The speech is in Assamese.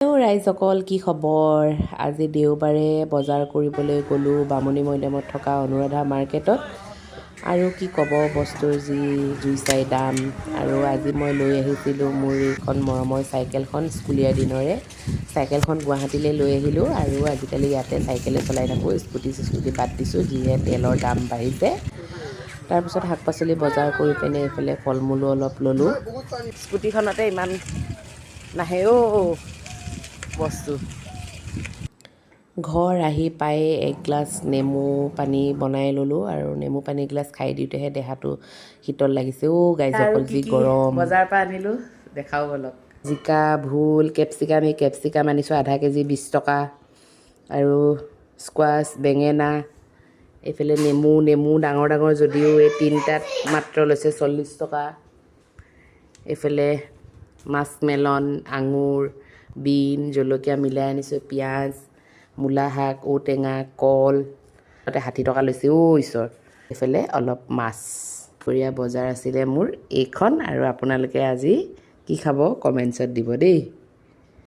ৰাইজসকল কি খবৰ? আজি দেওবাৰে বজাৰ কৰিবলৈ গ'লোঁ বামুণী মৈদামত থকা অনুৰাধা মাৰ্কেটত। আৰু কি ক'ব, বস্তুৰ যি জুই চাই দাম। আৰু আজি মই লৈ আহিছিলোঁ মোৰ এইখন মৰমৰ চাইকেলখন, স্কুলীয়া দিনৰে চাইকেলখন গুৱাহাটীলৈ লৈ আহিলোঁ। আৰু আজিকালি ইয়াতে চাইকেলে চলাই থাকোঁ, স্কুটি বাদ দিছোঁ, যিহে তেলৰ দাম বাঢ়িছে। তাৰপিছত শাক পাচলি বজাৰ কৰি পিনে এইফালে ফল মূলো অলপ ল'লোঁ। স্কুটিখনতে ইমান নাহে বস্তু। ঘৰ আহি পাই এগিলাচ নেমু পানী বনাই ল'লোঁ আৰু নেমু পানী এগিলাচ খাই দিওঁতেহে দেহাটো শীতল লাগিছে। গাইজসকল যি গৰম। বজাৰৰ পৰা আনিলোঁ, দেখাও অলপ। জিকা, ভোল, কেপচিকাম আনিছোঁ আধা কেজি 20 টকা। আৰু স্কোৱাছ, বেঙেনা, এইফালে নেমু ডাঙৰ ডাঙৰ যদিও এই তিনিটাত মাত্ৰ লৈছে 40 টকা। এইফালে মাস্কমেলন, আঙুৰ, বিন, জলকীয়া মিলাই আনিছোঁ, পিঁয়াজ, মূলা শাক, ঔটেঙা, কল, তাতে 60 টকা লৈছে। ঈশ্বৰ। এইফালে অলপ মাছ। দুপৰীয়া বজাৰ আছিলে মোৰ এইখন। আৰু আপোনালোকে আজি কি খাব কমেণ্টছত দিব দেই।